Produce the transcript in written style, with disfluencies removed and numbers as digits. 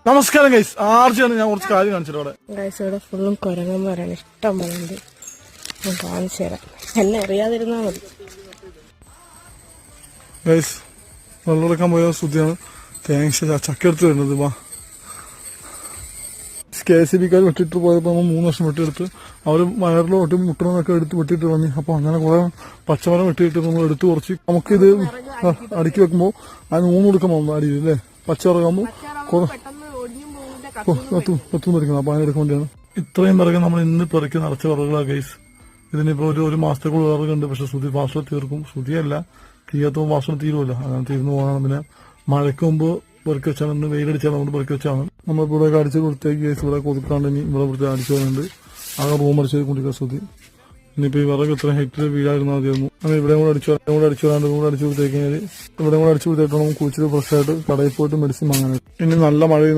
നമസ്കാരം ഗൈസ്, ആർജിയാണ്. ഞാൻ കുറച്ച് കാര്യം കാണിച്ചിട്ട് അവിടെ ഗൈസ് ഇവിടെ ഫുള്ളും കുരങ്ങന്മാരാണ്, ഇഷ്ടം പോലെ ഉണ്ട്. ഞാൻ കാണിച്ചു തരാം, എന്നെ അറിയാതിരുന്നാ മതി. ഗൈസ് വെള്ളമെടുക്കാൻ പോയ ശ്രുതിയാണ് തേങ്ങ ചക്ക എടുത്ത് വരുന്നത്. വാ, KCBക്കാർ വെട്ടിട്ട് പോയപ്പോൾ നമ്മൾ 3 വർഷം വെട്ടിയെടുത്ത് അവർ വയറിലോട്ട് മുട്ടണൊക്കെ എടുത്ത് വെട്ടിയിട്ട് കളഞ്ഞു. അപ്പൊ അങ്ങനെ കുറെ പച്ചമരം വെട്ടിയിട്ട് നമ്മൾ എടുത്ത് കുറച്ച് നമുക്കിത് അടുക്കി വെക്കുമ്പോൾ അതിന് 3 കൊടുക്കാൻ പോകുന്നു അടിയിൽ അല്ലേ. പച്ചറങ്ങുമ്പോൾ കത്തും പറിക്കുന്നത്. അപ്പൊ അതിനെടുക്കാൻ വേണ്ടിയാണ് ഇത്രയും പിറകെ നമ്മൾ ഇന്ന് പിറക്കി നിറച്ച വിറകുകളാണ് ഗൈസ്. ഇതിനിപ്പോ ഒരു മാസത്തേക്കുള്ള വിറകുണ്ട്. പക്ഷെ ശ്രുതി ഫാസ്റ്റിൽ തീർക്കും. ശ്രുതിയല്ല, തീയത്തും ഫാസ്റ്റിൽ തീരുമല്ലോ. അങ്ങനെ തീർന്നു പോകാനാണ്. പിന്നെ മഴയ്ക്ക് മുമ്പ് പെറുക്കി വെച്ചാണ്, വെയിലടിച്ചാൽ നമ്മൾ പെറുക്കി വെച്ചാണ്. നമ്മളിവിടെ അടിച്ച് കൊടുത്തേക്ക് കേസ് ഇവിടെ കൊതുക്കാണ്ട് ഇനി ഇവിടെ ഇവിടുത്തെ അടിച്ചു വരുന്നുണ്ട്. ആകെ റൂം അടിച്ച് കൊണ്ടിരിക്കുക ശ്രുതി. ഇനിയിപ്പോ ഈ വിറക് ഇത്ര ഹൈറ്റിൽ വീഴായിരുന്നാൽ മതിയായിരുന്നു. അങ്ങനെ ഇവിടെ കൂടെ അടിച്ചു വരാണ്ട് കൂടെ അടിച്ചു കൊടുത്തേക്ക് ഇവിടെ കൂടെ അടിച്ചു കൊടുത്തിട്ട് നമുക്ക് കുളിച്ചിട്ട് ഫ്രഷ് ആയിട്ട് കടയിൽ പോയിട്ട് മെഡിസിൻ വാങ്ങാനായിട്ട്. ഇനി നല്ല മഴ